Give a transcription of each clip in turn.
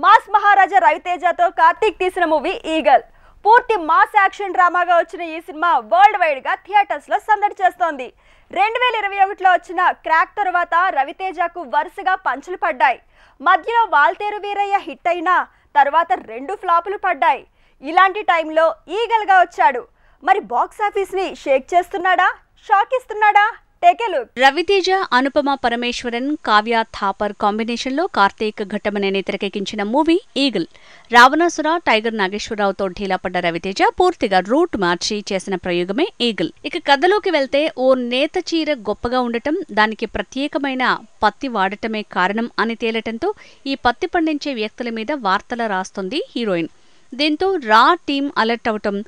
Mass మహారాజా రవితేజతో కార్తీక్ తీసిన movie eagle పూర్తి mass action డ్రామాగా వచ్చిన ఈ సినిమా వరల్డ్ వైడ్ గా థియేటర్స్ లో సందడి చేస్తోంది. 2021లో వచ్చిన క్రాక్ తర్వాత రవితేజకు వరుసగా పంచులు పడ్డాయి. మధ్యలో వాల్తేరు వీరయ్య హిట్ అయినా తర్వాత 2 ఫ్లాపులు పడ్డాయి. ఇలాంటి టైంలో ఈగల్ గా వచ్చాడు. మరి బాక్స్ ఆఫీస్ ని షేక్ చేస్తున్నాడా, షాక్ ఇస్తున్నాడా? రవితేజ, అనుపమ పరమేశ్వరన్, కావ్య థాపర్ కాంబినేషన్ లో కార్తీక్ ఘట్టమనేని తెరకెక్కించిన మూవీ ఈగల్. రావణాసుర, టైగర్ నాగేశ్వరరావుతో ఢీలా పడ్డ రవితేజ పూర్తిగా రూట్ మార్చి చేసిన ప్రయోగమే ఈగల్. ఇక కథలోకి వెళ్తే ఓ నేత చీర గొప్పగా ఉండటం, దానికి ప్రత్యేకమైన పత్తి వాడటమే కారణం అని తేలటంతో ఈ పత్తి పండించే వ్యక్తుల మీద వార్తలు రాస్తుంది హీరోయిన్. దీంతో రా టీం అలర్ట్ అవటం,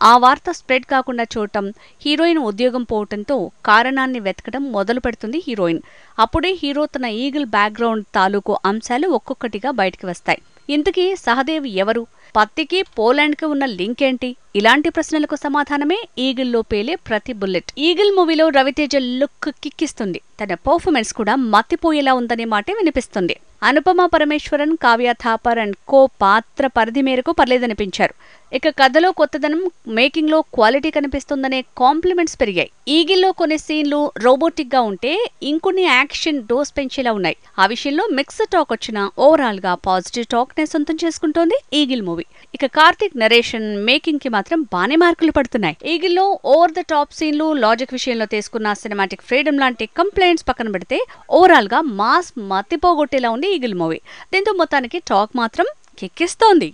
ఆ వార్త స్ప్రెడ్ కాకుండా చూడటం, హీరోయిన్ ఉద్యోగం పోవటంతో కారణాన్ని వెతకడం మొదలు పెడుతుంది హీరోయిన్. అప్పుడే హీరో తన ఈగల్ బ్యాక్గ్రౌండ్ తాలూకు అంశాలు ఒక్కొక్కటిగా బయటికి వస్తాయి. ఇంతకీ సహదేవ్ ఎవరు? పత్తికి పోలాండ్కి ఉన్న లింక్ ఏంటి? ఇలాంటి ప్రశ్నలకు సమాధానమే ఈగిల్లో పేలే ప్రతి బుల్లెట్. ఈగిల్ మూవీలో రవితేజ లుక్ కిక్కిస్తుంది. తన పర్ఫార్మెన్స్ కూడా మత్తిపోయేలా ఉందనే మాటే వినిపిస్తుంది. అనుపమ పరమేశ్వరన్, కావ్య థాపర్ అండ్ కో పాత్ర పరిధి మేరకు పర్లేదనిపించారు. ఇక కథలో కొత్తదనం, మేకింగ్ లో క్వాలిటీ కనిపిస్తుందనే కాంప్లిమెంట్స్ పెరిగాయి. ఈగిల్లో కొన్ని సీన్లు రోబోటిక్ గా ఉంటే ఇంకొన్ని యాక్షన్ డోస్ పెంచేలా ఉన్నాయి. ఆ విషయంలో మిక్స్డ్ టాక్ వచ్చినా ఓవరాల్ గా పాజిటివ్ టాక్ నే సొంతం చేసుకుంటోంది ఈగిల్ మూవీ. ఇక కార్తీక్ నరేషన్, మేకింగ్ కి మాత్రం బానే మార్కులు పడుతున్నాయి. ఈగిల్లో ఓవర్ ద టాప్ సీన్లు, లాజిక్ విషయంలో తీసుకున్న సినిమాటిక్ ఫ్రీడమ్ లాంటి కంప్లైంట్స్ పక్కన పెడితే ఓవరాల్ గా మాస్ మత్తిపోగొట్టేలా ఉంది ఈగిల్ మూవీ. దీంతో మొత్తానికి టాక్ మాత్రం కిక్కిస్తోంది.